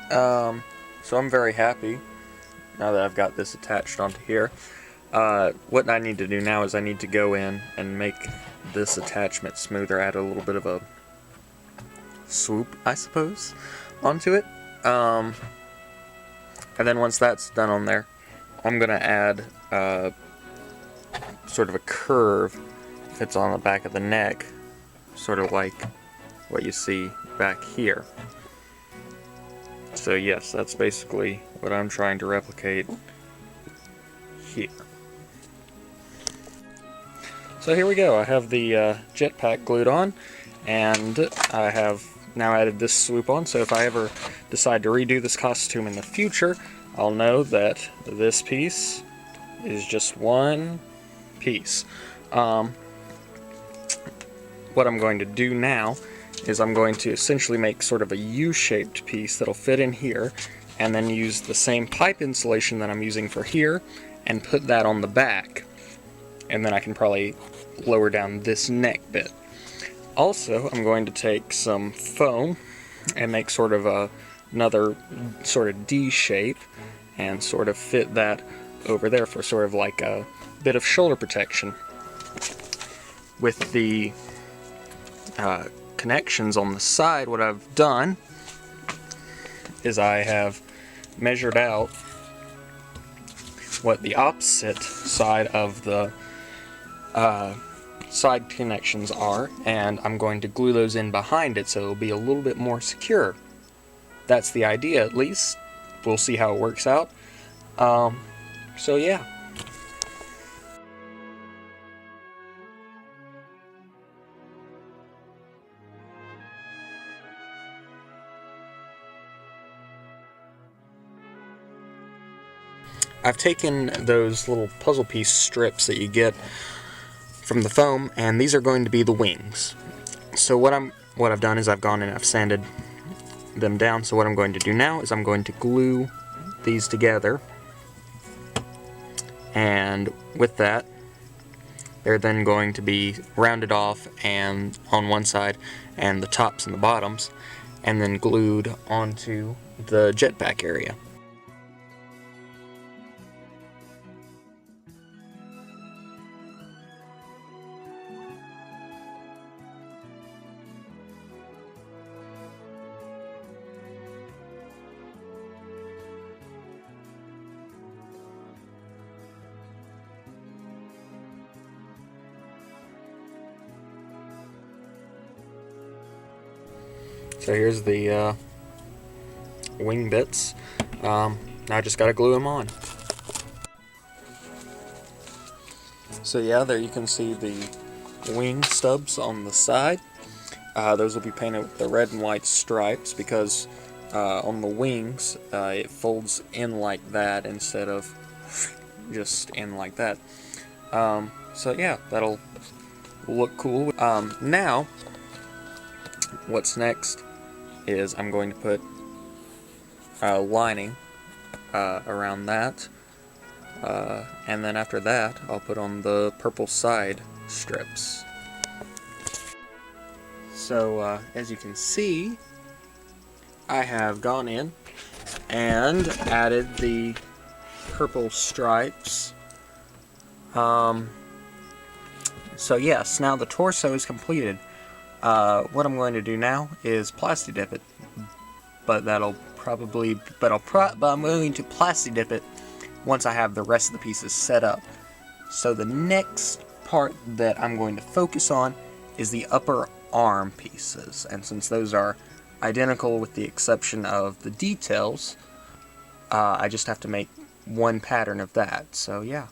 So I'm very happy now that I've got this attached onto here. What I need to do now is I need to go in and make this attachment smoother, add a little bit of a swoop, I suppose, onto it. And then once that's done on there, I'm going to add sort of a curve if it's on the back of the neck, sort of like what you see back here. So yes, that's basically what I'm trying to replicate here. So here we go, I have the jetpack glued on, and I have now added this swoop on, so if I ever decide to redo this costume in the future, I'll know that this piece is just one piece. What I'm going to do now is I'm going to essentially make sort of a U-shaped piece that'll fit in here, and then use the same pipe insulation that I'm using for here, and put that on the back. And then I can probably lower down this neck bit. Also, I'm going to take some foam and make sort of another sort of D shape and sort of fit that over there for sort of like a bit of shoulder protection. With the connections on the side, what I've done is I have measured out what the opposite side of the side connections are, and I'm going to glue those in behind it so it'll be a little bit more secure. That's the idea, at least. We'll see how it works out. So yeah. I've taken those little puzzle piece strips that you get from the foam, and these are going to be the wings. So what I've done is I've gone and I've sanded them down. So what I'm going to do now is I'm going to glue these together, and with that, they're then going to be rounded off and on one side, and the tops and the bottoms, and then glued onto the jetpack area. So here's the wing bits. Now I just gotta glue them on. So yeah, there you can see the wing stubs on the side. Those will be painted with the red and white stripes because on the wings it folds in like that instead of just in like that. So yeah, that'll look cool. Now, what's next is I'm going to put a lining around that, and then after that I'll put on the purple side strips. So as you can see, I have gone in and added the purple stripes. So yes, now the torso is completed. What I'm going to do now is plasti dip it, but I'm going to plasti dip it once I have the rest of the pieces set up. So the next part that I'm going to focus on is the upper arm pieces, and since those are identical with the exception of the details, I just have to make one pattern of that. So yeah.